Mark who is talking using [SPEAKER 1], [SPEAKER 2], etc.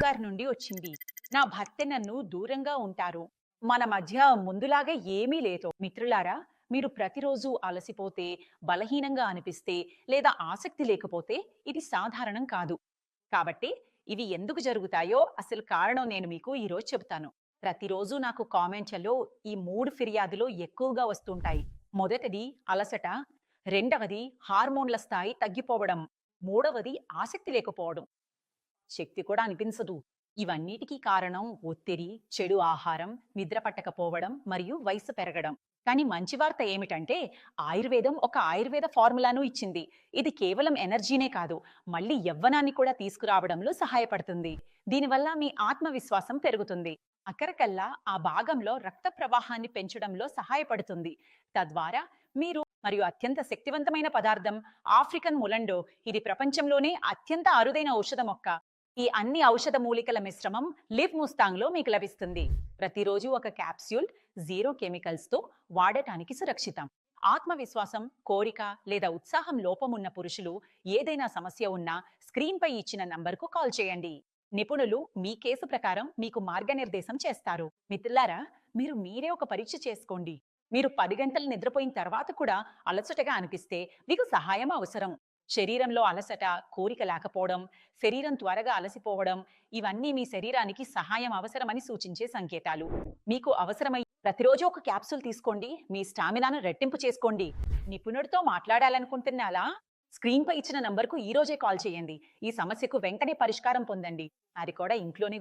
[SPEAKER 1] గారి నుండి వచ్చింది. నా భర్త నన్ను దూరంగా ఉంటారు. మన మధ్య ముందులాగా ఏమీ లేదు. మిత్రులారా, మీరు ప్రతిరోజు అలసిపోతే, బలహీనంగా అనిపిస్తే లేదా ఆసక్తి లేకపోతే ఇది సాధారణం కాదు. కాబట్టి ఇవి ఎందుకు జరుగుతాయో అసలు కారణం నేను మీకు ఈరోజు చెబుతాను. ప్రతిరోజు నాకు కామెంట్లలో ఈ 3 ఫిర్యాదులు ఎక్కువగా వస్తుంటాయి. మొదటిది అలసట, రెండవది హార్మోన్ల స్థాయి తగ్గిపోవడం, మూడవది ఆసక్తి లేకపోవడం. శక్తి కూడా అనిపించదు. ఇవన్నిటికీ కారణం ఒత్తిడి, చెడు ఆహారం, నిద్ర పట్టకపోవడం మరియు వయసు పెరగడం. కానీ మంచి వార్త ఏమిటంటే ఆయుర్వేదం ఒక ఆయుర్వేద ఫార్ములాను ఇచ్చింది. ఇది కేవలం ఎనర్జీనే కాదు, మళ్ళీ యవ్వనాన్ని కూడా తీసుకురావడంలో సహాయపడుతుంది. దీనివల్ల మీ ఆత్మవిశ్వాసం పెరుగుతుంది. అక్కరకల్లా ఆ భాగంలో రక్త ప్రవాహాన్ని పెంచడంలో సహాయపడుతుంది. తద్వారా మీరు మరియు అత్యంత శక్తివంతమైన పదార్థం ఆఫ్రికన్ ములండో. ఇది ప్రపంచంలోనే అత్యంత అరుదైన ఔషధ మొక్క. ఈ అన్ని ఔషధ మూలికల మిశ్రమం లివ్ ముస్తాంగ్ లో మీకు లభిస్తుంది. ప్రతిరోజు ఒక క్యాప్స్యూల్ జీరో కెమికల్స్ తో వాడటానికి సురక్షితం. ఆత్మవిశ్వాసం, కోరిక లేదా ఉత్సాహం లోపం ఉన్న పురుషులు ఏదైనా సమస్య ఉన్నా స్క్రీన్ పై ఇచ్చిన నంబర్కు కాల్ చేయండి. నిపుణులు మీ కేసు ప్రకారం మీకు మార్గనిర్దేశం చేస్తారు. మిత్రులారా, మీరు మీరే ఒక పరీక్ష చేసుకోండి. మీరు 10 గంటలు నిద్రపోయిన తర్వాత కూడా అలసటగా అనిపిస్తే మీకు సహాయం అవసరం. శరీరంలో అలసట, కోరిక లేకపోవడం, శరీరం త్వరగా అలసిపోవడం, ఇవన్నీ మీ శరీరానికి సహాయం అవసరమని సూచించే సంకేతాలు. మీకు అవసరమై ప్రతిరోజు ఒక క్యాప్సూల్ తీసుకోండి. మీ స్టామినాను రెట్టింపు చేసుకోండి. నిపుణుడితో మాట్లాడాలనుకుంటున్నారా? స్క్రీన్ పై ఇచ్చిన నంబర్కు ఈ రోజే కాల్ చేయండి. ఈ సమస్యకు వెంటనే పరిష్కారం పొందండి. అది కూడా ఇంట్లోనే